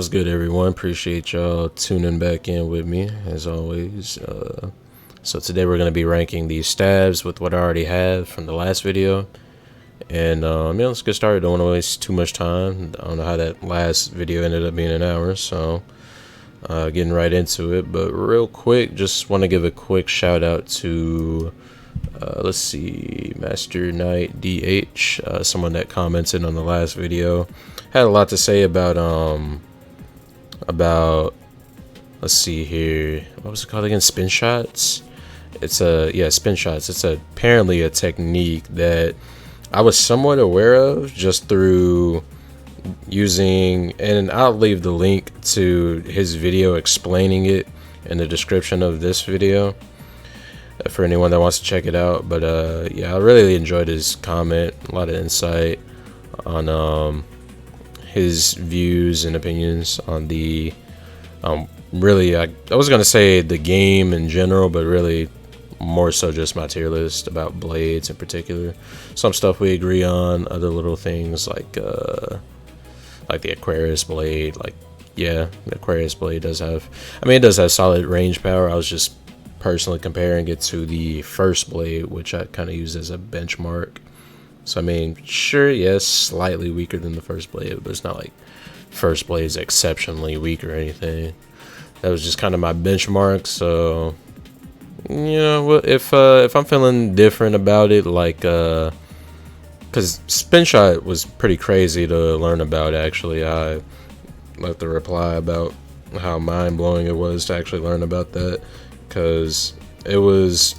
What's good, everyone? Appreciate y'all tuning back in with me, as always. So today we're going to be ranking these stabs with what I already have from the last video. And yeah, let's get started. Don't want to waste too much time. I don't know how that last video ended up being an hour, so getting right into it. But real quick, just want to give a quick shout out to let's see, Master Knight DH, someone that commented on the last video. Had a lot to say about let's see here, what was it called again? Spin shots. It's spin shots. It's apparently a technique that I was somewhat aware of just through using, and I'll leave the link to his video explaining it in the description of this video for anyone that wants to check it out. But yeah, I really enjoyed his comment. A lot of insight on his views and opinions on the really, I was gonna say the game in general, but really more so just my tier list about blades in particular. Some stuff we agree on, other little things like the Icarus blade. Like, yeah, the Icarus blade does have, I mean, it does have solid range power. I was just personally comparing it to the first blade, which I kind of use as a benchmark. So I mean, sure, yes, slightly weaker than the first blade, but it's not like first blade is exceptionally weak or anything. That was just kind of my benchmark. So you know, if I'm feeling different about it, like because spin shot was pretty crazy to learn about. Actually, I left a reply about how mind-blowing it was to actually learn about that, because it was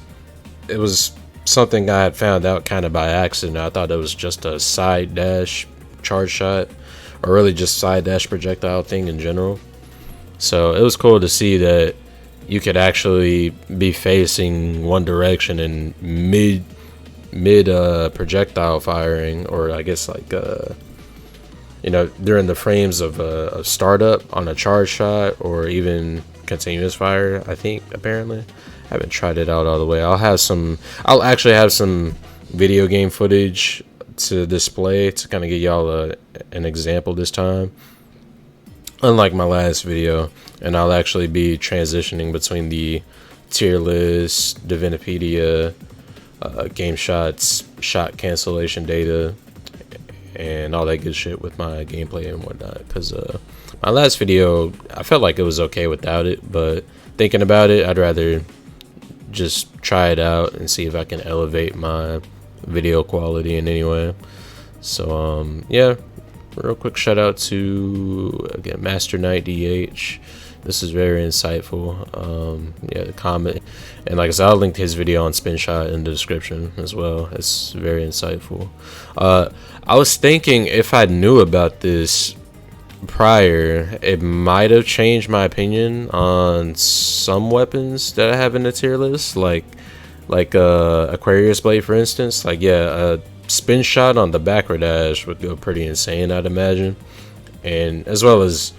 something I had found out kind of by accident. I thought it was just a side dash charge shot, or really just side dash projectile thing in general. So it was cool to see that you could actually be facing one direction and mid projectile firing, or I guess like you know, during the frames of a startup on a charge shot, or even continuous fire. I think apparently I haven't tried it out all the way. I'll actually have some video game footage to display to kind of give y'all an example this time, unlike my last video. And I'll actually be transitioning between the tier list, Divinipedia, game shots, shot cancellation data, and all that good shit with my gameplay and whatnot. Because my last video, I felt like it was okay without it, but thinking about it, I'd rather just try it out and see if I can elevate my video quality in any way. So yeah, real quick shout out to, again, Master Knight DH. This is very insightful. Yeah, the comment, and like I said, I'll link his video on spin shot in the description as well. It's very insightful. I was thinking, if I knew about this prior, it might have changed my opinion on some weapons that I have in the tier list, like Aquarius blade, for instance. Like, yeah, a spin shot on the backward dash would go pretty insane, I'd imagine, and as well as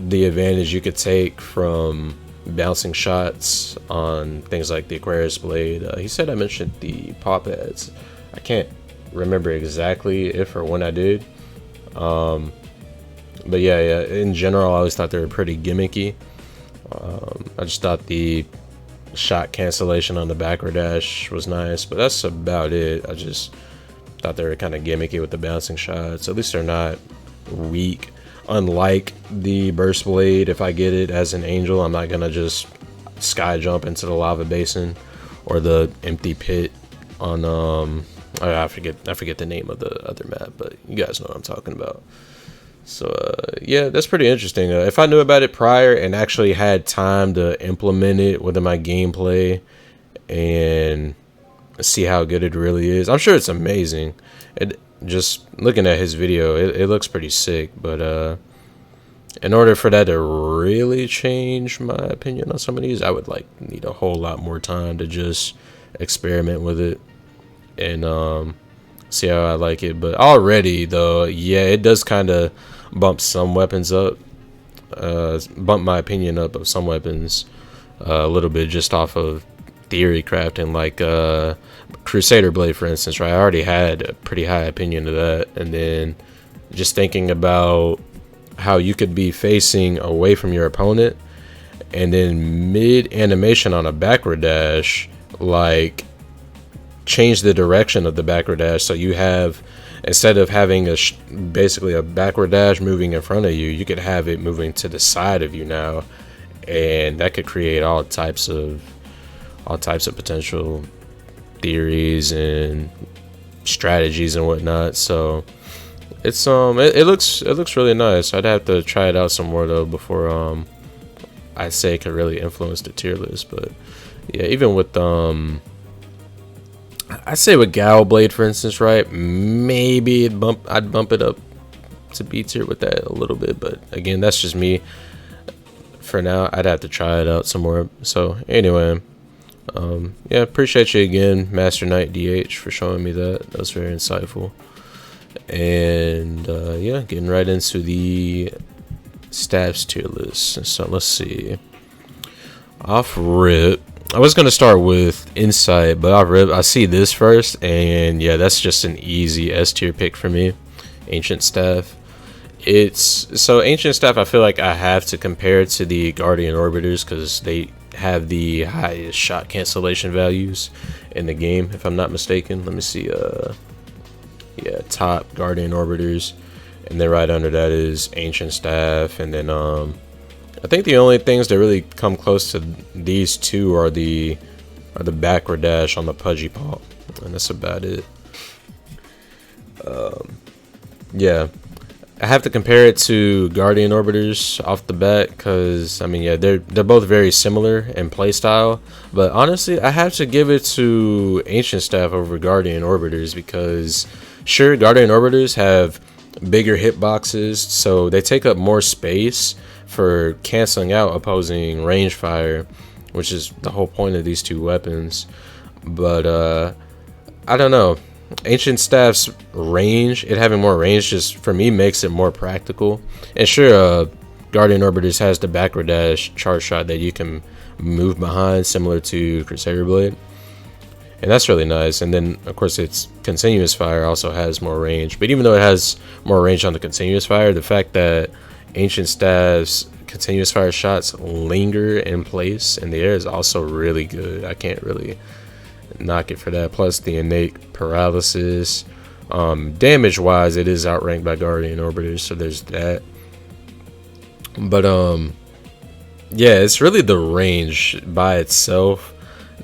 the advantage you could take from bouncing shots on things like the Aquarius blade. He said I mentioned the paw pads. I can't remember exactly if or when I did. But yeah, in general, I always thought they were pretty gimmicky. I just thought the shot cancellation on the backward dash was nice, but that's about it. I just thought they were kind of gimmicky with the bouncing shots. At least they're not weak. Unlike the burst blade, if I get it as an angel, I'm not gonna just sky jump into the lava basin or the empty pit on I forget the name of the other map, but you guys know what I'm talking about. So yeah, that's pretty interesting. If I knew about it prior and actually had time to implement it within my gameplay and see how good it really is, I'm sure it's amazing. Just looking at his video, it looks pretty sick, but in order for that to really change my opinion on some of these, I would need a whole lot more time to just experiment with it and see how I like it. But already though, yeah, it does kind of bump some weapons up, bump my opinion up of some weapons a little bit, just off of theory crafting, like Crusader blade, for instance, right? I already had a pretty high opinion of that, and then just thinking about how you could be facing away from your opponent, and then mid animation on a backward dash, like change the direction of the backward dash, so you have, instead of having basically a backward dash moving in front of you, you could have it moving to the side of you now, and that could create all types of potential theories and strategies and whatnot. So it's it looks really nice. I'd have to try it out some more though before I say it could really influence the tier list. But yeah, even with I say with Gal Blade, for instance, right? Maybe I'd bump it up to B tier with that a little bit, but again, that's just me. For now, I'd have to try it out some more. So anyway, yeah, appreciate you again, Master Knight DH, for showing me that. That was very insightful. And yeah, getting right into the staffs tier list. So let's see. Off rip, I was gonna start with Insight, but I see this first, and yeah, that's just an easy S tier pick for me. Ancient Staff. Ancient Staff, I feel like I have to compare it to the Guardian Orbiters because they have the highest shot cancellation values in the game, if I'm not mistaken. Let me see. Yeah, top Guardian Orbiters, and then right under that is Ancient Staff, and then I think the only things that really come close to these two are the backward dash on the Pudgy Paw, and that's about it. Yeah, I have to compare it to Guardian Orbiters off the bat because I mean, yeah, they're both very similar in playstyle, but honestly, I have to give it to Ancient Staff over Guardian Orbiters because sure, Guardian Orbiters have bigger hitboxes, so they take up more space for canceling out opposing range fire, which is the whole point of these two weapons. But I don't know, Ancient Staff's range, it having more range, just for me makes it more practical. And sure, Guardian Orbiters has the backward dash charge shot that you can move behind, similar to Crusader Blade, and that's really nice. And then of course its continuous fire also has more range, but even though it has more range on the continuous fire, the fact that Ancient Staff's continuous fire shots linger in place in the air is also really good. I can't really knock it for that. Plus the innate paralysis. Damage wise, it is outranked by Guardian Orbiters, so there's that. But yeah, it's really the range by itself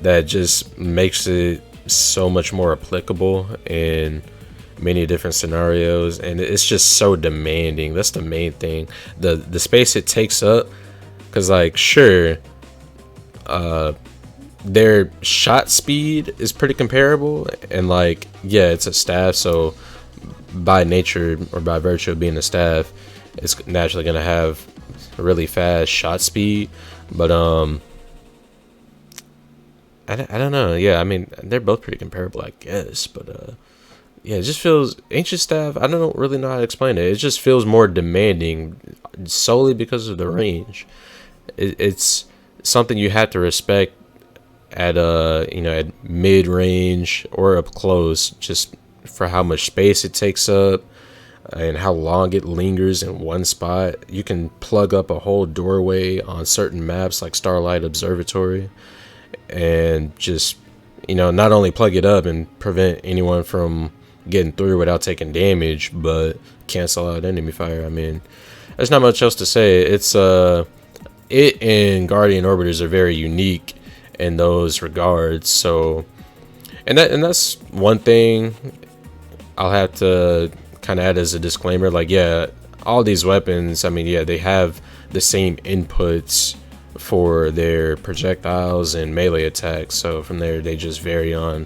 that just makes it so much more applicable in many different scenarios, and it's just so demanding. That's the main thing, the space it takes up, because like sure, their shot speed is pretty comparable, and like yeah, it's a staff, so by nature or by virtue of being a staff, it's naturally gonna have really fast shot speed. But I don't know. Yeah, I mean, they're both pretty comparable, I guess, but yeah, it just feels, Ancient Staff, I don't really know how to explain it. It just feels more demanding solely because of the range. It's something you have to respect at you know, at mid range or up close, just for how much space it takes up and how long it lingers in one spot. You can plug up a whole doorway on certain maps like Starlight Observatory and just, you know, not only plug it up and prevent anyone from getting through without taking damage, but cancel out enemy fire. I mean, there's not much else to say. It's it and Guardian Orbiters are very unique in those regards. So, and that's one thing I'll have to kind of add as a disclaimer. Like, yeah, all these weapons, I mean, yeah, they have the same inputs for their projectiles and melee attacks, so from there they just vary on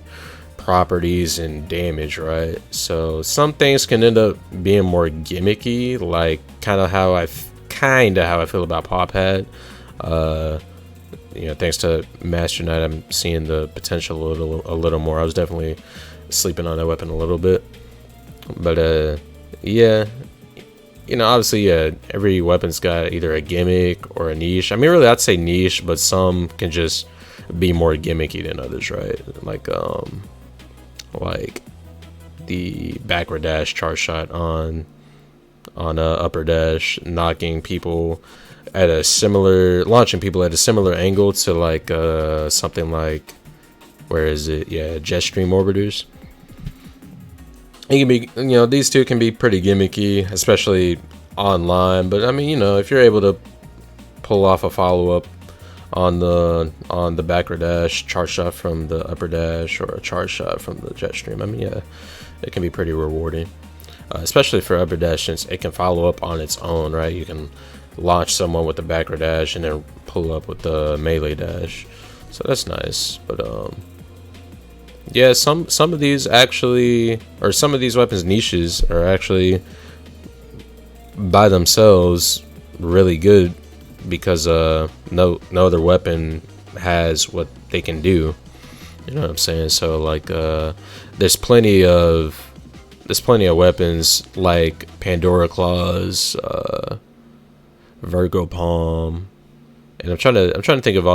properties and damage, right? So some things can end up being more gimmicky, like kind of how I feel about Paw Pad. You know, thanks to Master Knight, I'm seeing the potential a little more. I was definitely sleeping on that weapon a little bit, but yeah, you know, obviously, yeah, every weapon's got either a gimmick or a niche. I mean, really, I'd say niche, but some can just be more gimmicky than others, right? Like the backward dash charge shot on on upper dash, knocking people at a similar, launching people at a similar angle to like something like, where is it? Yeah, jet stream orbiters. It can be, these two can be pretty gimmicky, especially online. But I mean, if you're able to pull off a follow up on the backward dash, charge shot from the upper dash, or a charge shot from the jet stream, I mean, yeah, it can be pretty rewarding. Especially for upper dash, since it can follow up on its own, right? You can launch someone with the backward dash and then pull up with the melee dash, so that's nice. But yeah, some of these actually, or some of these weapons niches are actually by themselves really good, because no other weapon has what they can do. You know what I'm saying? So like there's plenty of weapons like Pandora Claws, Virgo Palm, and I'm trying to think of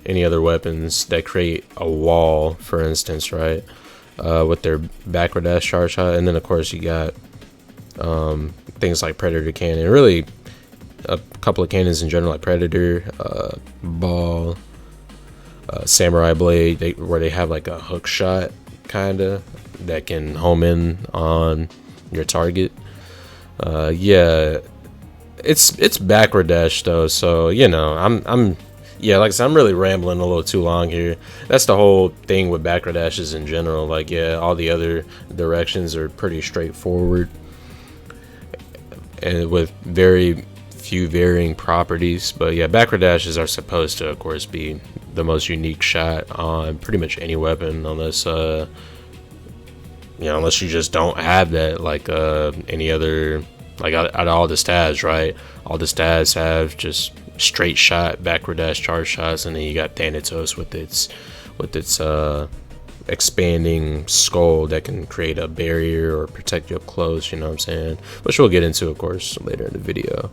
any other weapons that create a wall, for instance, right? With their backward dash charge shot, and then of course you got things like Predator Cannon, really a couple of cannons in general, like Predator, Ball, Samurai Blade, where they have like a hook shot kinda that can home in on your target. Yeah, it's backward dash though, so I'm yeah, like I said, I'm really rambling a little too long here. That's the whole thing with backward dashes in general. Like, yeah, all the other directions are pretty straightforward, and with very few varying properties. But yeah, backward dashes are supposed to, of course, be the most unique shot on pretty much any weapon, unless unless you just don't have that, like any other, like out of all the stats, right? All the stats have just straight shot backward dash charge shots, and then you got Thanatos with its expanding skull that can create a barrier or protect you up close, you know what I'm saying? Which we'll get into, of course, later in the video.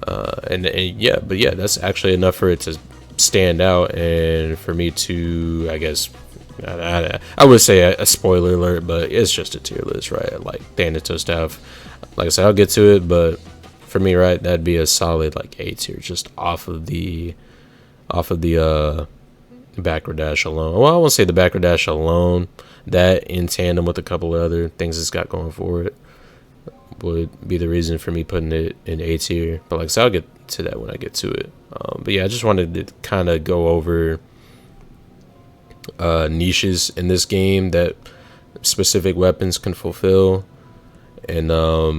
And yeah, but yeah, that's actually enough for it to stand out, and for me to, I guess, I would say a spoiler alert, but it's just a tier list, right? Like Thanatos stuff, like I said, I'll get to it, but for me, right, that'd be a solid like A tier, just off of the backward dash alone. Well, I won't say the backward dash alone, that in tandem with a couple of other things it's got going for it would be the reason for me putting it in A tier. But like I said, I'll get to that when I get to it. But yeah, I just wanted to kind of go over niches in this game that specific weapons can fulfill, and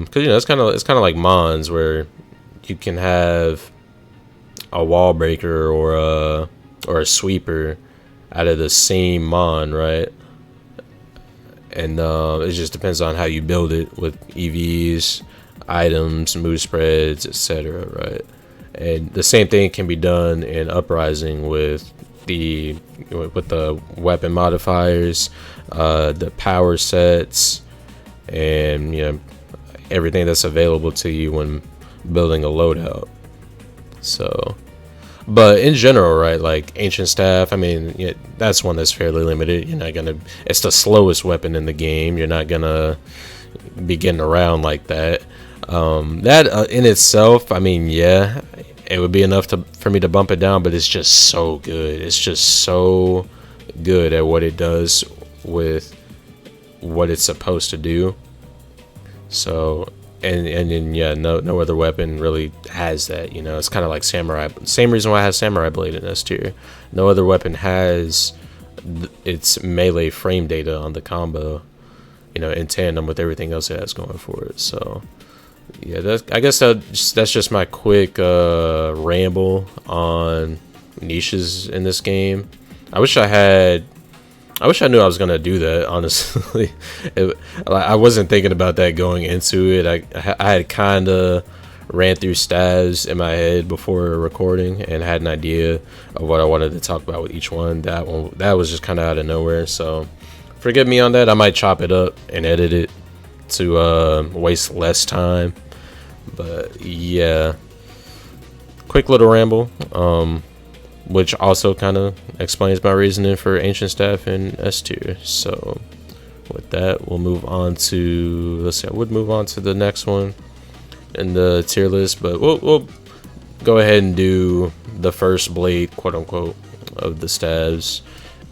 because it's kind of like Mons, where you can have a wall breaker or a sweeper out of the same Mon, right? And it just depends on how you build it with EVs, items, move spreads, etc., right? And the same thing can be done in Uprising with the weapon modifiers, the power sets, and everything that's available to you when building a loadout. So, but in general, right, like Ancient Staff, I mean, yeah, that's one that's fairly limited. It's the slowest weapon in the game. You're not gonna be getting around like that. That in itself, I mean, yeah, it would be enough for me to bump it down, but it's just so good. It's just so good at what it does with what it's supposed to do. So, and then yeah, no other weapon really has that. It's kind of like Samurai. Same reason why I have Samurai Blade in S tier. No other weapon has its melee frame data on the combo, in tandem with everything else it has going for it. So yeah, I guess that's just my quick ramble on niches in this game. I wish I knew I was gonna do that, honestly. I wasn't thinking about that going into it. I had kind of ran through stats in my head before recording and had an idea of what I wanted to talk about with each one. That was just kind of out of nowhere. So forgive me on that. I might chop it up and edit it to waste less time. But yeah, quick little ramble. Which also kind of explains my reasoning for Ancient Staff in S tier. So with that, we'll move on to, I would move on to the next one. in the tier list, but we'll go ahead and do the first blade, quote unquote, of the stabs,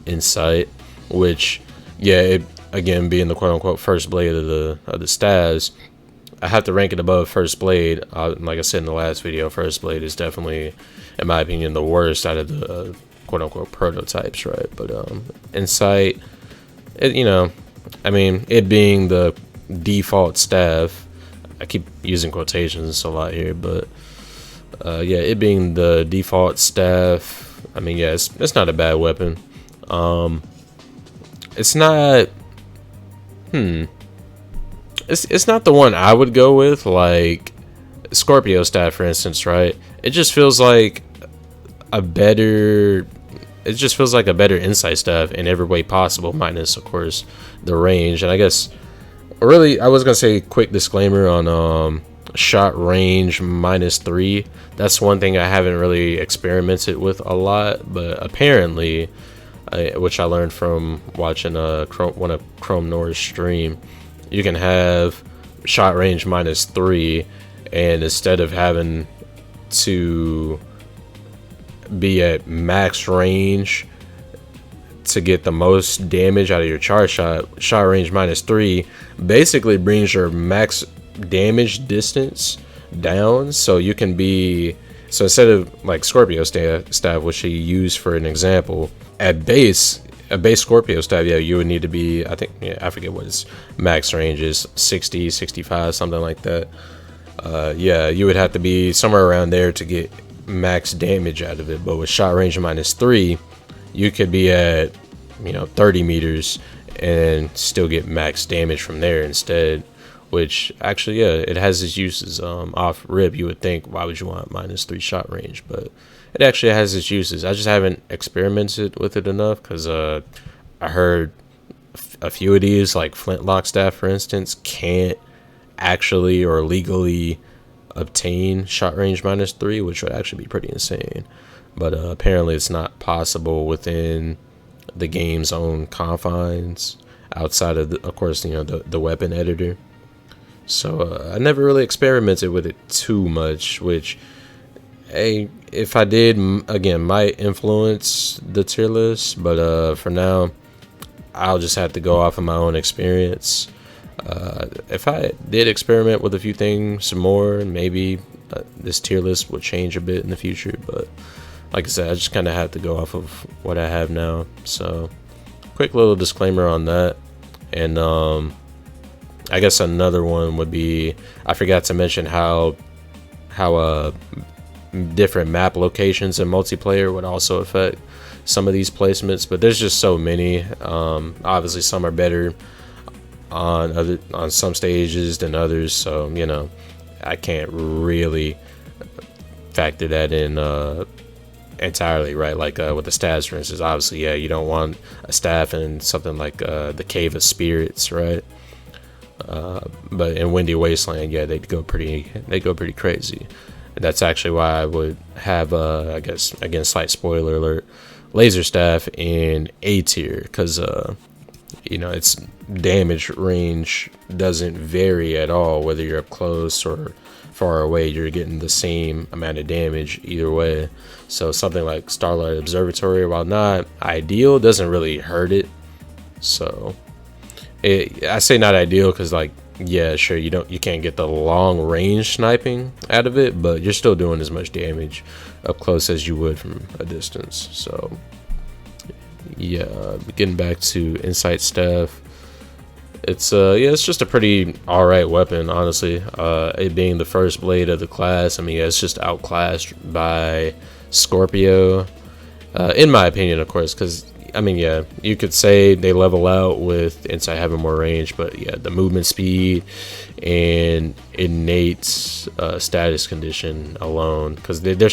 Insight, which, yeah, it, again, being the quote unquote first blade of the stabs, I have to rank it above first blade. Like I said in the last video, first blade is definitely, in my opinion, the worst out of the quote unquote prototypes, right? But Insight, you know, I mean, it being the default staff, I keep using quotations a lot here, but yeah, it being the default staff, I mean, yeah, it's not a bad weapon. It's not, it's not the one I would go with, like Scorpio staff, for instance, right? It just feels like a better, it just feels like a better Insight staff in every way possible, minus, of course, the range. And I guess, really, I was gonna say quick disclaimer on shot range -3. That's one thing I haven't really experimented with a lot, but apparently, which I learned from watching one of Chrome Noir's stream, you can have shot range -3, and instead of having to be at max range to get the most damage out of your charge shot range -3 basically brings your max damage distance down, so you can be, so instead of like Scorpio staff, which he used for an example, at base, a base Scorpio staff, yeah, you would need to be, I think, yeah, I forget what his max range is, 60, 65, something like that. Yeah, you would have to be somewhere around there to get max damage out of it. But with shot range -3, you could be at, you know, 30 meters and still get max damage from there instead, which actually, yeah, it has its uses. Off rip, you would think, why would you want -3 shot range? But it actually has its uses. I just haven't experimented with it enough, because I heard a few of these, like flintlock staff, for instance, can't actually or legally obtain shot range -3, which would actually be pretty insane. But apparently it's not possible within the game's own confines, outside of course, you know, the weapon editor. So I never really experimented with it too much, which, hey, if I did, again, might influence the tier list, but for now, I'll just have to go off of my own experience. If I did experiment with a few things more, maybe this tier list would change a bit in the future, but like I said, I just kind of have to go off of what I have now. So quick little disclaimer on that. And I guess another one would be, I forgot to mention how different map locations in multiplayer would also affect some of these placements, but there's just so many. Obviously some are better on some stages than others, so you know, I can't really factor that in entirely, right? Like with the stats, for instance, obviously, yeah, you don't want a staff in something like the Cave of Spirits, right? But in Windy Wasteland, yeah, they go pretty crazy. And that's actually why I would have, I guess, again, slight spoiler alert, laser staff in A tier, because you know, its damage range doesn't vary at all, whether you're up close or far away. You're getting the same amount of damage either way. So something like Starlight Observatory, while not ideal, doesn't really hurt it. So I say not ideal because, like, yeah, sure, you can't get the long range sniping out of it, but you're still doing as much damage up close as you would from a distance. So yeah, getting back to Insight staff, it's yeah, it's just a pretty alright weapon, honestly. It being the first blade of the class, I mean, yeah, it's just outclassed by Scorpio, in my opinion, of course, because I mean, yeah, you could say they level out with Insight having more range, but yeah, the movement speed and innate status condition alone, because their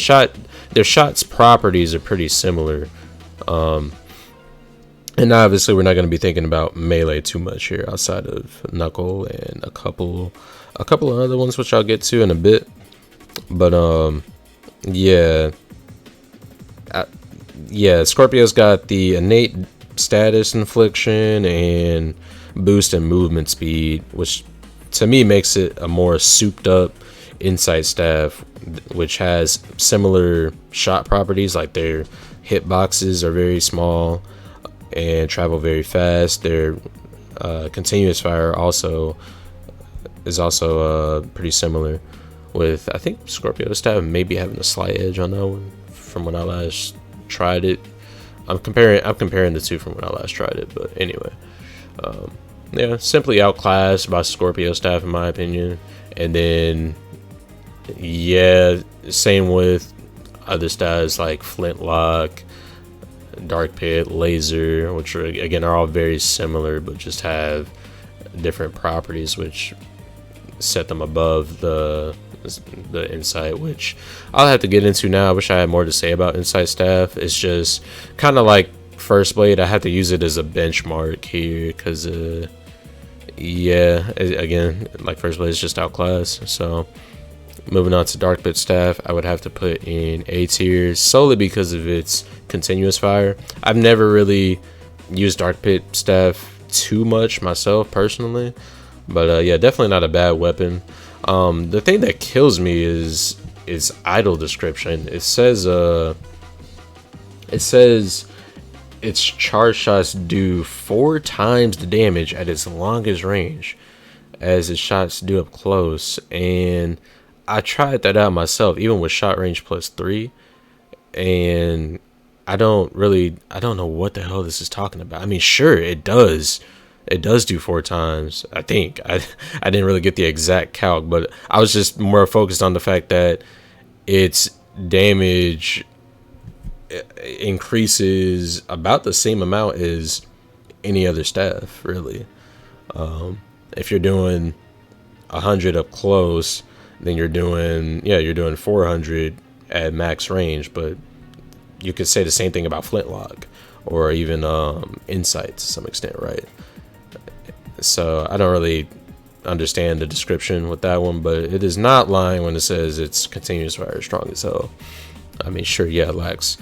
shots properties are pretty similar. And obviously we're not going to be thinking about melee too much here, outside of Knuckle and a couple of other ones, which I'll get to in a bit. But yeah, yeah, Scorpio's got the innate status infliction and boost in movement speed, which to me makes it a more souped up Insight Staff, which has similar shot properties, like their hitboxes are very small and travel very fast. Their continuous fire is also pretty similar, with I think Scorpio Staff maybe having a slight edge on that one from when I last tried it. I'm comparing the two from when I last tried it, but anyway, yeah, simply outclassed by Scorpio Staff in my opinion. And then yeah, same with other styles like Flintlock, Dark Pit, Laser, which are, again, are all very similar but just have different properties which set them above the Insight, which I'll have to get into now. I wish I had more to say about Insight Staff. It's just kind of like First Blade. I have to use it as a benchmark here because yeah, again, like First Blade is just outclassed. So moving on to Dark Pit Staff, I would have to put in A tier solely because of its continuous fire. I've never really used Dark Pit Staff too much myself personally, but yeah, definitely not a bad weapon. The thing that kills me is idle description. It says its charge shots do 4 times the damage at its longest range as its shots do up close, and I tried that out myself, even with shot range +3, and I don't know what the hell this is talking about. I mean, sure, it does do 4 times. I think I didn't really get the exact calc, but I was just more focused on the fact that its damage increases about the same amount as any other staff, really. If you're doing 100 up close, then you're doing 400 at max range. But you could say the same thing about Flintlock or even Insight to some extent, right? So I don't really understand the description with that one, but it is not lying when it says it's continuous fire strong as hell. I mean, sure, yeah, it lacks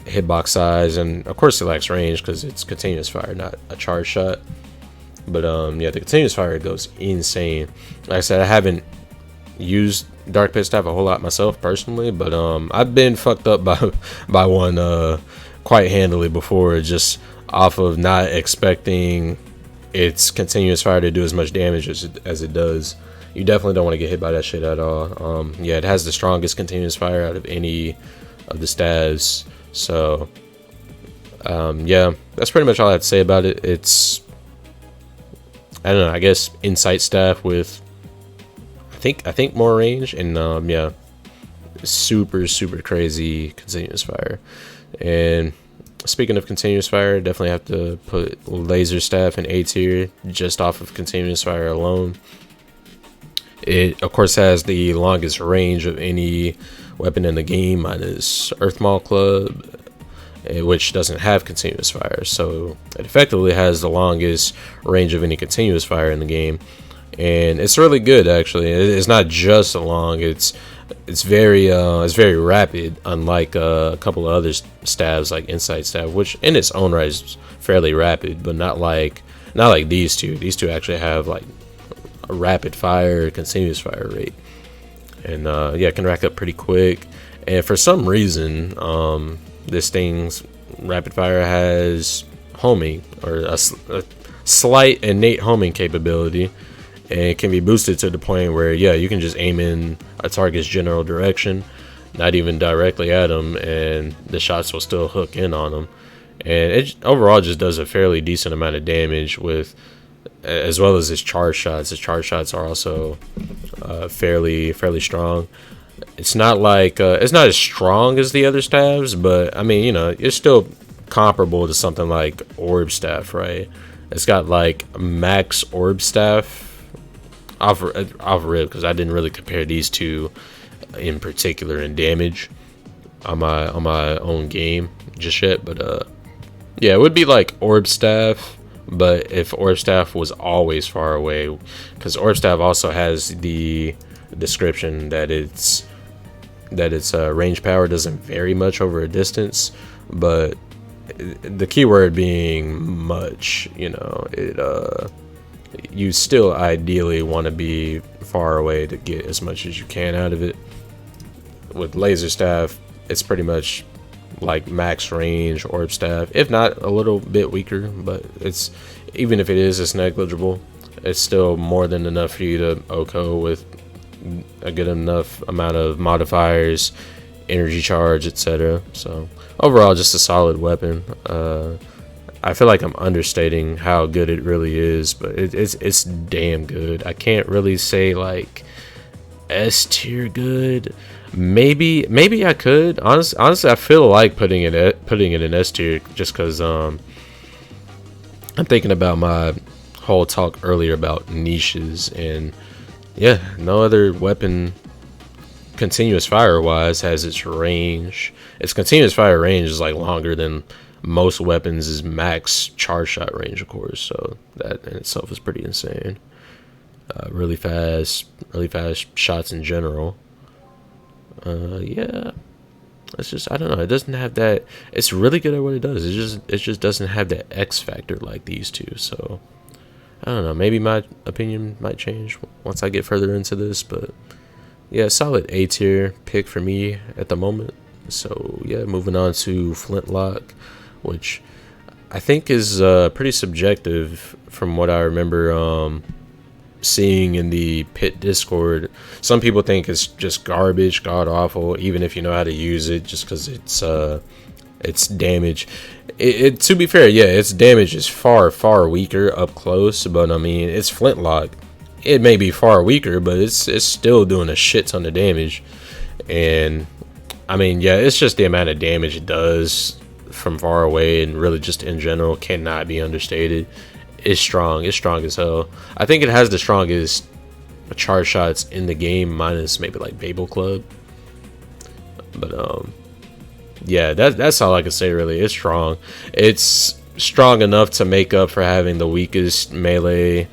hitbox size, and of course it lacks range because it's continuous fire, not a charge shot. But yeah, the continuous fire goes insane. Like I said, I haven't used Dark Pit Staff a whole lot myself personally, but I've been fucked up by one quite handily before, just off of not expecting its continuous fire to do as much damage as it does. You definitely don't want to get hit by that shit at all. Yeah, it has the strongest continuous fire out of any of the staves. So yeah, that's pretty much all I have to say about it. It's, I don't know, I guess Insight Staff with I think more range, and yeah, super crazy continuous fire. And speaking of continuous fire, definitely have to put Laser Staff in A tier just off of continuous fire alone. It of course has the longest range of any weapon in the game minus Earthmaw Club, which doesn't have continuous fire, so it effectively has the longest range of any continuous fire in the game. And it's really good, actually. It's not just long, it's very rapid, unlike a couple of other stabs like Insight Staff, which in its own right is fairly rapid, but not like these two. These two actually have like a rapid fire, continuous fire rate, and yeah, it can rack up pretty quick. And for some reason, this thing's rapid fire has homing, or a slight innate homing capability, and it can be boosted to the point where, yeah, you can just aim in a target's general direction, not even directly at them, and the shots will still hook in on them. And it overall just does a fairly decent amount of damage, with as well as its charge shots. Its charge shots are also fairly strong. It's not like it's not as strong as the other staves, but I mean, you know, it's still comparable to something like Orb Staff, right? It's got like max Orb Staff off rip, because I didn't really compare these two in particular in damage on my own game just yet, but yeah, it would be like Orb Staff, but if Orb Staff was always far away, because Orb Staff also has the description that its range power doesn't vary much over a distance, but the keyword being much, you know, you still ideally want to be far away to get as much as you can out of it. With laser staff, it's pretty much like max range orb staff, if not a little bit weaker, but it's, even if it is, it's negligible. It's still more than enough for you to OHKO with a good enough amount of modifiers, energy charge, etc. So overall, just a solid weapon. I feel like I'm understating how good it really is, but it's damn good. I can't really say like S tier good. Maybe I could. Honestly, I feel like putting it in S tier just because I'm thinking about my whole talk earlier about niches, and yeah, no other weapon continuous fire wise has its range. Its continuous fire range is like longer than most weapons is max charge shot range, of course, so that in itself is pretty insane. Really fast shots in general. Yeah, it's just, I don't know, it doesn't have that, it's really good at what it does, it just doesn't have that X factor like these two. So I don't know, maybe my opinion might change once I get further into this, but yeah, solid A tier pick for me at the moment. So yeah, moving on to Flintlock, which I think is pretty subjective from what I remember seeing in the Pit Discord. Some people think it's just garbage, god awful, even if you know how to use it, just because its damage. To be fair, yeah, its damage is far weaker up close, but I mean, it's Flintlock. It may be far weaker, but it's still doing a shit ton of damage. And I mean, yeah, it's just the amount of damage it does from far away, and really just in general, cannot be understated. It's strong as hell. I think it has the strongest charge shots in the game, minus maybe like Babel Club. But yeah, that's all I can say really. It's strong. It's strong enough to make up for having the weakest melee.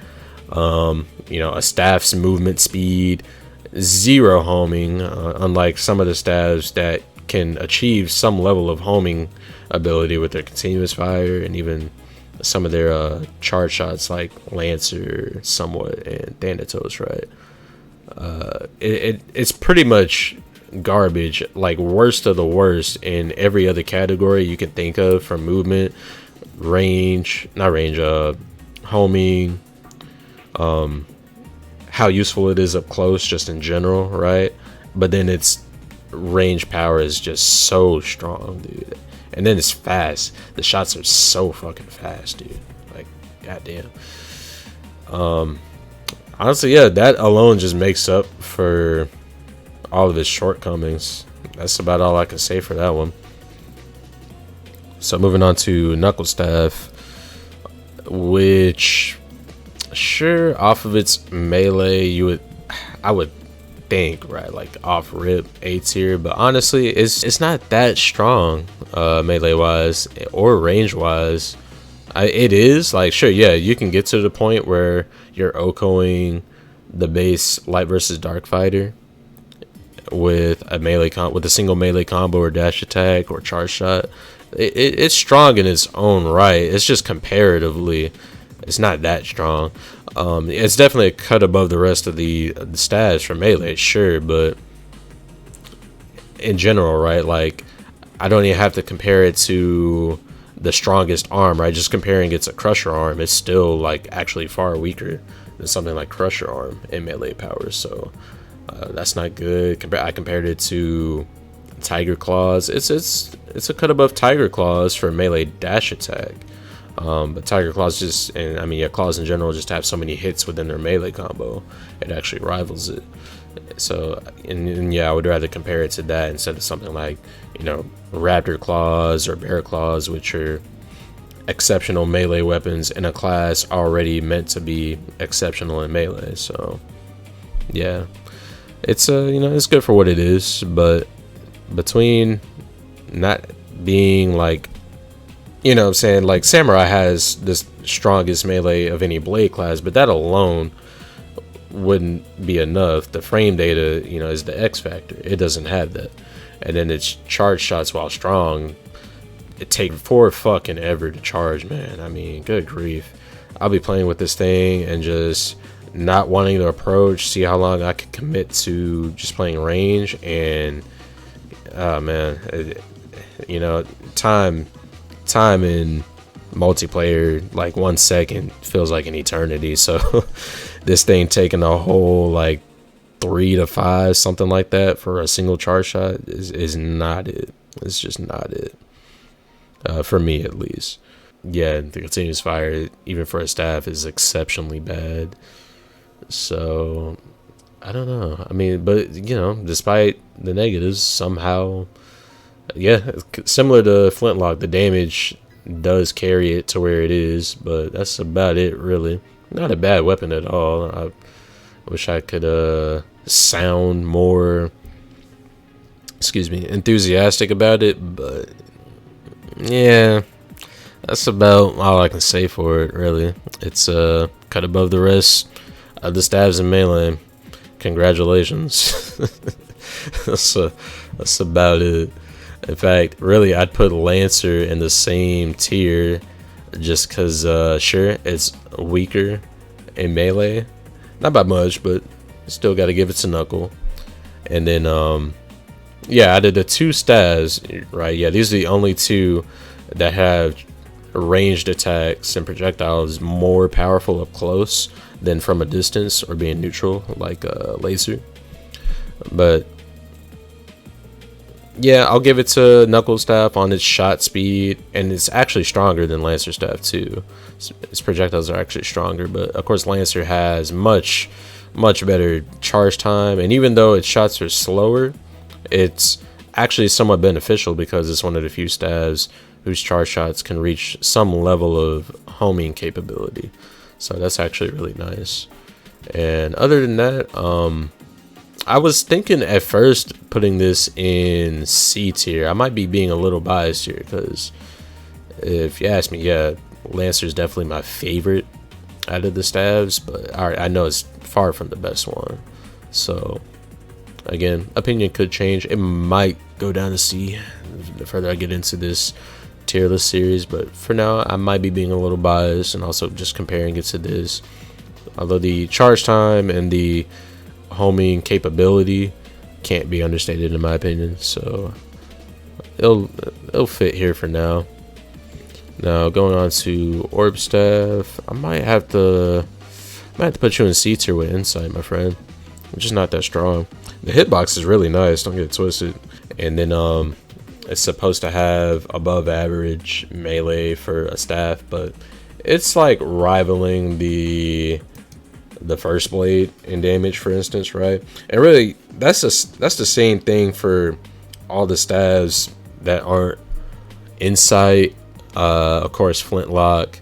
You know, a staff's movement speed, 0 homing, unlike some of the staffs that can achieve some level of homing ability with their continuous fire, and even some of their charge shots like Lancer somewhat and Thanatos, right? It's pretty much garbage, like worst of the worst in every other category you can think of, from movement, homing, how useful it is up close just in general, right? But then its range power is just so strong, dude. And then it's fast. The shots are so fucking fast, dude. Like, goddamn. Honestly, yeah, that alone just makes up for all of its shortcomings. That's about all I can say for that one. So moving on to Knuckle Staff, which, sure, off of its melee, I would think, right, like off rip A tier, but honestly, it's not that strong melee wise or range wise. It is like, sure, yeah, you can get to the point where you're OHKOing the base light versus dark fighter with a single melee combo or dash attack or charge shot. It's strong in its own right. It's just comparatively, it's not that strong. It's definitely a cut above the rest of the stats for melee, sure, but in general, right, like, I don't even have to compare it to the strongest arm, right? Just comparing it to Crusher arm, it's still like actually far weaker than something like Crusher arm in melee powers. So that's not good. I compared it to Tiger Claws. It's a cut above Tiger Claws for melee dash attack. But Tiger Claws just, and I mean, yeah, Claws in general just have so many hits within their melee combo, it actually rivals it. So, and yeah, I would rather compare it to that instead of something like, you know, Raptor Claws or Bear Claws, which are exceptional melee weapons in a class already meant to be exceptional in melee. So, yeah, it's you know, it's good for what it is, but between not being like, you know what I'm saying, like Samurai has the strongest melee of any blade class, but that alone wouldn't be enough. The frame data, you know, is the X factor. It doesn't have that. And then its charge shots, while strong, it take 4 fucking ever to charge, man. I mean, good grief. I'll be playing with this thing and just not wanting to approach, see how long I can commit to just playing range, and oh man, you know, time in multiplayer, like 1 second feels like an eternity. So this thing taking a whole like 3 to 5, something like that, for a single charge shot is not it. It's just not it, for me at least. Yeah, the continuous fire, even for a staff, is exceptionally bad. So I don't know. I mean, but you know, despite the negatives, somehow, yeah, similar to Flintlock, the damage does carry it to where it is, but that's about it, really. Not a bad weapon at all. I wish I could sound more, enthusiastic about it, but yeah, that's about all I can say for it, really. It's cut above the rest of the stabs in melee. Congratulations. that's about it. In fact, really, I'd put Lancer in the same tier, just because, sure, it's weaker in melee. Not by much, but still got to give it to Knuckle. And then, yeah, out of the 2 stabs, right, yeah, these are the only 2 that have ranged attacks and projectiles more powerful up close than from a distance or being neutral, like Laser. But yeah, I'll give it to Knuckle Staff on its shot speed, and it's actually stronger than Lancer Staff too. Its projectiles are actually stronger, but of course Lancer has much better charge time, and even though its shots are slower, it's actually somewhat beneficial because it's one of the few stabs whose charge shots can reach some level of homing capability. So that's actually really nice. And other than that, I was thinking at first putting this in C tier. I might be being a little biased here because if you ask me, yeah, Lancer's definitely my favorite out of the stabs, but I know it's far from the best one. So again, opinion could change. It might go down to C the further I get into this tier list series, but for now I might be being a little biased and also just comparing it to this. Although the charge time and the homing capability can't be understated in my opinion, so it'll fit here for now. Now going on to Orb Staff, I might have to put you in C tier with Insight, my friend. It's just not that strong. The hitbox is really nice, don't get it twisted, and then it's supposed to have above average melee for a staff, but it's like rivaling the first blade in damage, for instance, right? And really, that's the same thing for all the stabs that aren't Insight, of course Flintlock,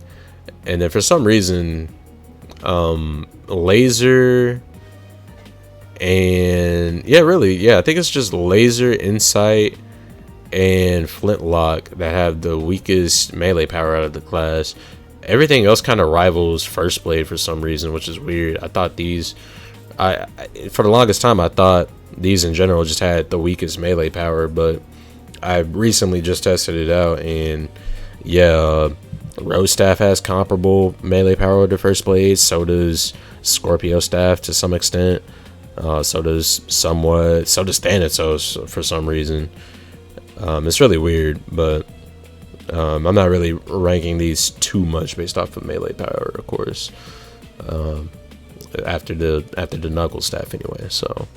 and then for some reason Laser, and yeah, I think it's just Laser, Insight, and Flintlock that have the weakest melee power out of the class. Everything else kind of rivals First Blade for some reason, which is weird. I thought these, for the longest time, I thought these in general just had the weakest melee power, but I recently just tested it out, and yeah, Rose Staff has comparable melee power to First Blade. So does Scorpio Staff to some extent. So does Thanatos for some reason. It's really weird, but I'm not really ranking these too much based off of melee power, of course. After the Knuckle Staff anyway. So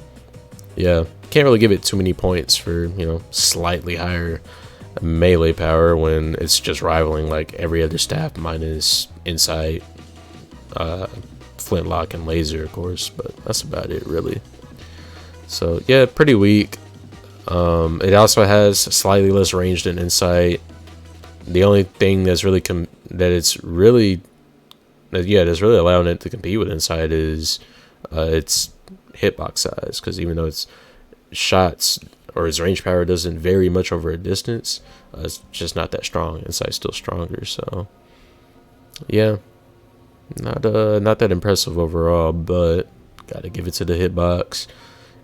yeah, can't really give it too many points for, you know, slightly higher melee power when it's just rivaling like every other staff minus Insight, Flintlock, and Laser, of course. But that's about it, really. So yeah, pretty weak. It also has slightly less range than Insight. The only thing that's really that's really allowing it to compete with Insight is its hitbox size, because even though its shots or its range power doesn't vary much over a distance, it's just not that strong. Insight's still stronger, so yeah, not that impressive overall, but gotta give it to the hitbox.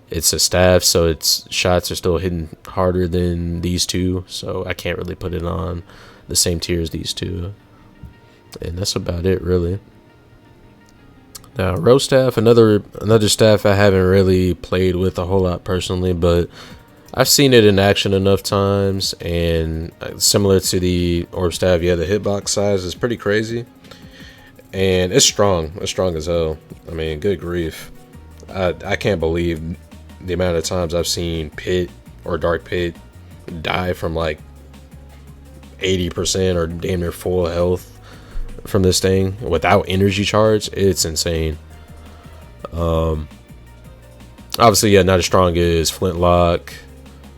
It's a staff, so its shots are still hitting harder than these two, so I can't really put it on the same tier as these two. And that's about it, really. Now, row staff, another staff I haven't really played with a whole lot personally, but I've seen it in action enough times, and similar to the orb staff, yeah, the hitbox size is pretty crazy, and it's strong. It's strong as hell. I mean, good grief. I can't believe the amount of times I've seen Pit or Dark Pit die from like 80% or damn near full health from this thing without energy charge. It's insane. Obviously, yeah, not as strong as Flintlock,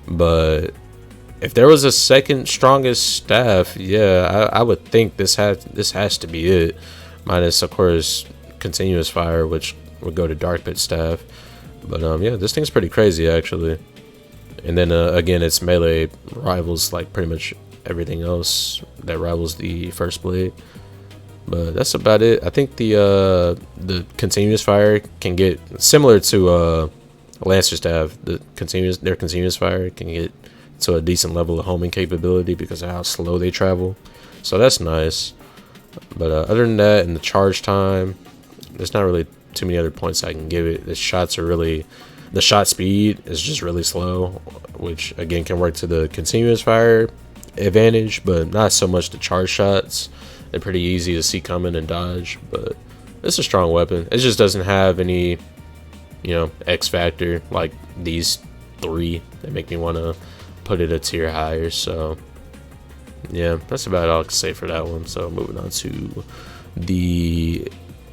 but if there was a second strongest staff, yeah, I would think this has to be it, minus of course continuous fire, which would go to Dark Pit staff. But yeah, this thing's pretty crazy actually. And then again, its melee rivals like pretty much everything else that rivals the first blade. But that's about it. I think the continuous fire can get similar to Lancer staff. Their continuous fire can get to a decent level of homing capability because of how slow they travel. So that's nice. But other than that, and the charge time, there's not really too many other points I can give it. The shot speed is just really slow, which again can work to the continuous fire advantage, but not so much the charge shots. They're pretty easy to see coming and dodge, but it's a strong weapon. It just doesn't have any, X factor like these three that make me want to put it a tier higher. So yeah, that's about all I can say for that one. So moving on to the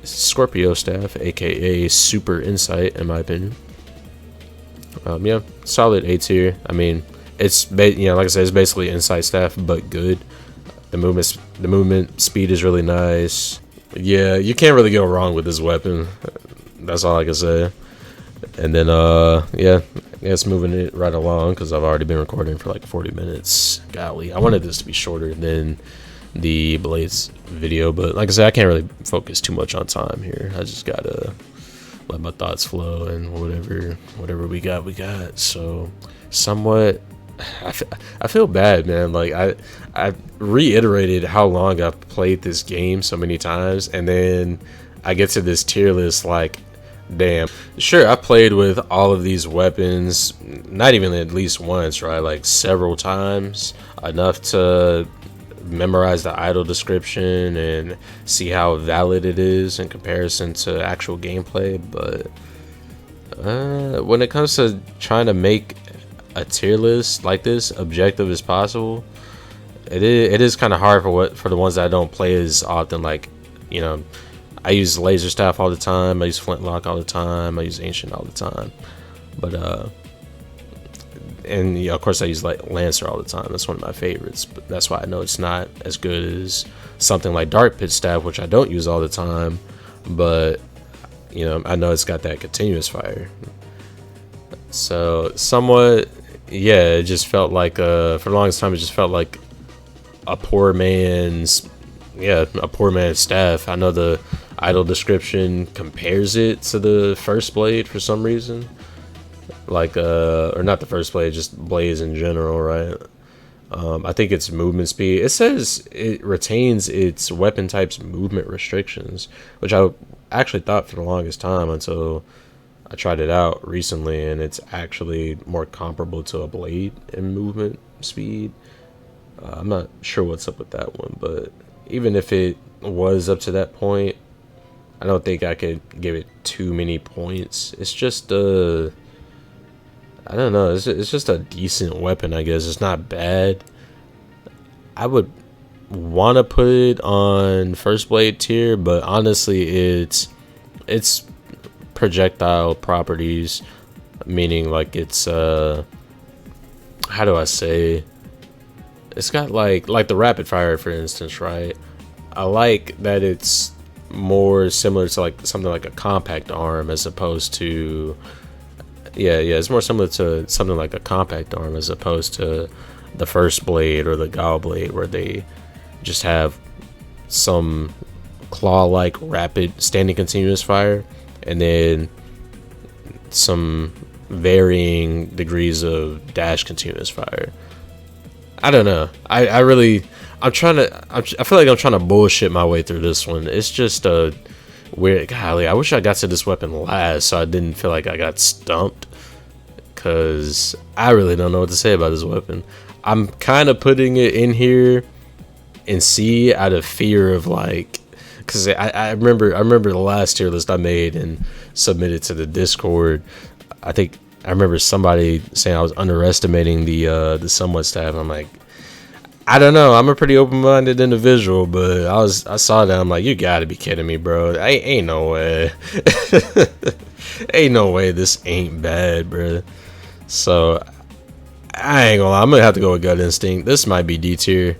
Scorpio staff, aka Super Insight, in my opinion. Yeah, solid A tier. I mean, it's like I said, it's basically Insight staff but good. The movement speed is really nice. Yeah, you can't really go wrong with this weapon. That's all I can say. And then yeah, I guess moving it right along because I've already been recording for like 40 minutes. Golly, I wanted this to be shorter than the Blades video, but like I said, I can't really focus too much on time here. I just gotta let my thoughts flow, and whatever we got. So somewhat, I feel bad, man. Like I reiterated how long I've played this game so many times, and then I get to this tier list like, damn. Sure, I played with all of these weapons, not even at least once, right? Like several times, enough to memorize the idle description and see how valid it is in comparison to actual gameplay. But when it comes to trying to make a tier list like this objective as possible, it is kind of hard for the ones that I don't play as often. Like, I use laser staff all the time, I use flintlock all the time, I use ancient all the time, but and of course I use like lancer all the time. That's one of my favorites, but that's why I know it's not as good as something like dark pit staff, which I don't use all the time, but I know it's got that continuous fire. So somewhat, yeah, it just felt like for the longest time it just felt like a poor man's staff. I know the idle description compares it to the first blade for some reason, like or not the first blade, just blades in general, right? I think it's movement speed. It says it retains its weapon type's movement restrictions, which I actually thought for the longest time until I tried it out recently, and it's actually more comparable to a blade in movement speed. I'm not sure what's up with that one, but even if it was up to that point, I don't think I could give it too many points. It's just I don't know, it's just a decent weapon, I guess. It's not bad. I would want to put it on first blade tier, but honestly it's projectile properties, meaning like it's how do I say, it's got like the rapid fire, for instance, right? I like that it's more similar to like something like a compact arm as opposed to it's more similar to something like a compact arm as opposed to the first blade or the Gao blade, where they just have some claw-like rapid standing continuous fire and then some varying degrees of dash continuous fire. I don't know. I I'm trying to. I feel like I'm trying to bullshit my way through this one. It's just a weird. Golly, I wish I got to this weapon last, so I didn't feel like I got stumped. Cause I really don't know what to say about this weapon. I'm kind of putting it in here in C out of fear of like, cause I remember the last tier list I made and submitted to the Discord. I think I remember somebody saying I was underestimating the somewhat staff. I'm like, I don't know. I'm a pretty open-minded individual, but I saw that. I'm like, you gotta be kidding me, bro. Ain't no way. Ain't no way this ain't bad, bro. So I ain't gonna lie. I'm gonna have to go with gut instinct. This might be D tier.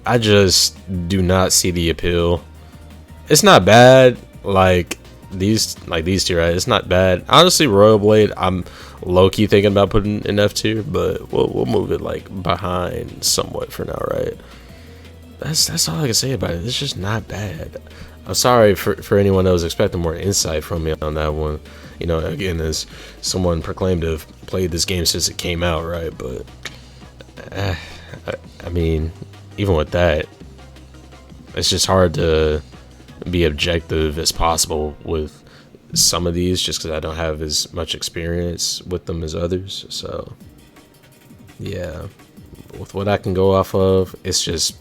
I just do not see the appeal. It's not bad. Like these tier, right? It's not bad. Honestly, Royal Blade, I'm low-key thinking about putting in F tier, but we'll move it like behind somewhat for now, right? That's all I can say about it. It's just not bad. I'm sorry for anyone that was expecting more insight from me on that one. You know, again, as someone proclaimed to have played this game since it came out, right? But I mean, even with that, it's just hard to be objective as possible with some of these, just because I don't have as much experience with them as others. So yeah, with what I can go off of, it's just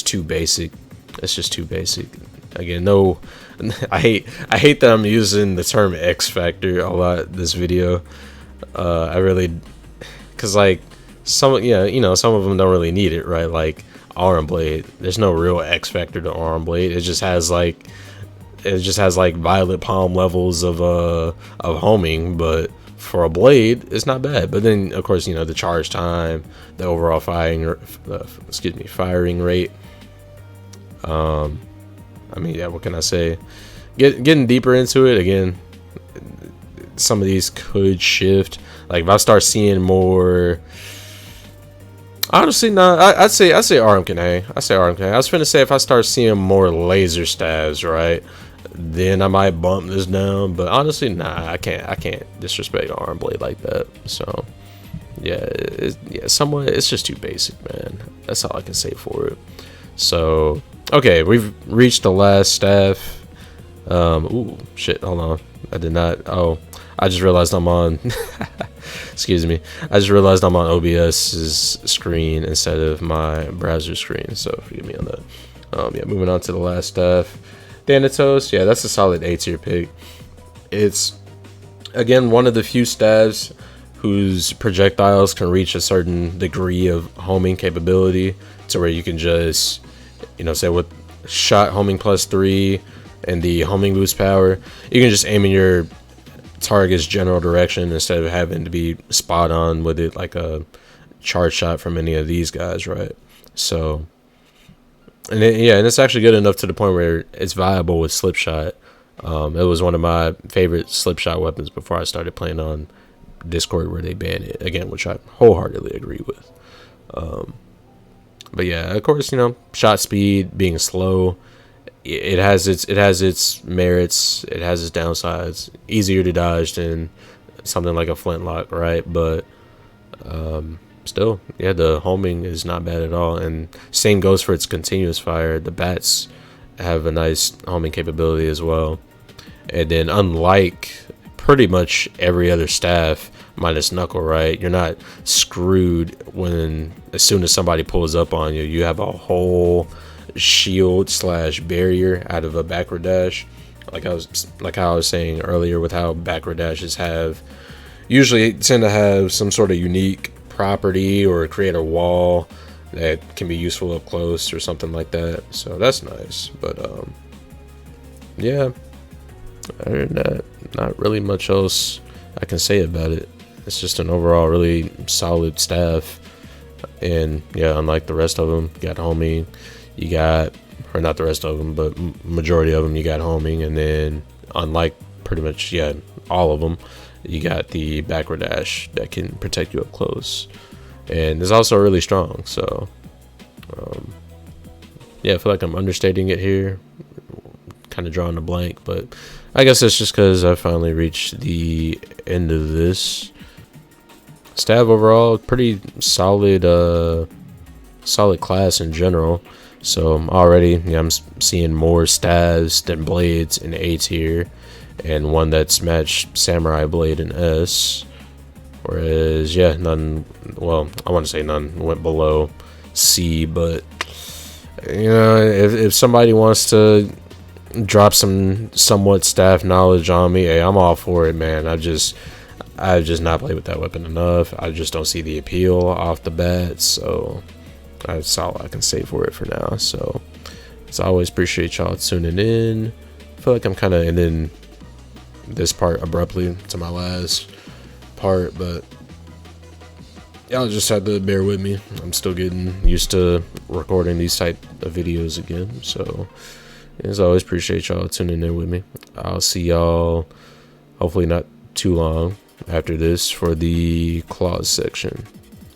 too basic. It's just too basic. Again, no, I hate that I'm using the term X Factor a lot this video. I really, cause like some of them don't really need it, right? Like Arm Blade, there's no real X Factor to Arm Blade. It just has like violet palm levels of homing, but for a blade, it's not bad. But then of course, you know, the charge time, the overall firing rate. I mean, yeah, what can I say? Getting deeper into it, again, some of these could shift. Like if I start seeing more, honestly, no, I'd say RMK. I say RMK. I was finna say if I start seeing more laser stabs, right, then I might bump this down. But honestly, nah, I can't disrespect Arm Blade like that. So yeah, somewhat, it's just too basic, man. That's all I can say for it. So okay, we've reached the last staff. Ooh, shit, hold on. I did not. Oh, I just realized I'm on. Excuse me. I just realized I'm on OBS's screen instead of my browser screen. So forgive me on that. Yeah, moving on to the last staff. Thanatos. Yeah, that's a solid A tier pick. It's, again, one of the few staffs whose projectiles can reach a certain degree of homing capability to where you can just, you know, say with shot homing +3 and the homing boost power, you can just aim in your target's general direction instead of having to be spot on with it like a charge shot from any of these guys, right? So, and it's actually good enough to the point where it's viable with slip shot. It was one of my favorite slip shot weapons before I started playing on Discord, where they banned it again, which I wholeheartedly agree with. But yeah, of course, you know, shot speed being slow, it has its merits, it has its downsides. Easier to dodge than something like a flintlock, right? But still, yeah, the homing is not bad at all, and same goes for its continuous fire. The bats have a nice homing capability as well. And then unlike pretty much every other staff minus Knuckle, right, you're not screwed when as soon as somebody pulls up on you, you have a whole shield / barrier out of a backward dash. Like how I was saying earlier, with how backward dashes usually tend to have some sort of unique property or create a wall that can be useful up close or something like that. So that's nice. But yeah, other than that, not really much else I can say about it. It's just an overall really solid staff. And yeah, unlike the rest of them, you got homing, you got, or not the rest of them, but majority of them, you got homing. And then unlike pretty much, yeah, all of them, you got the backward dash that can protect you up close. And it's also really strong. So yeah, I feel like I'm understating it here, kind of drawing a blank, but I guess it's just because I finally reached the end of this. Stab overall, pretty solid solid class in general. So already, yeah, I'm seeing more staves than blades in A tier, and one that's matched samurai blade in S. Whereas, yeah, none. Well, I want to say none went below C, but you know, if somebody wants to drop some somewhat staff knowledge on me, hey, I'm all for it, man. I've just not played with that weapon enough. I just don't see the appeal off the bat, so that's all I can say for it for now. So as always, appreciate y'all tuning in. I feel like I'm kind of ending this part abruptly to my last part, but y'all just have to bear with me. I'm still getting used to recording these type of videos again. So as always, appreciate y'all tuning in with me. I'll see y'all hopefully not too long after this for the clause section.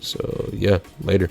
So yeah, later.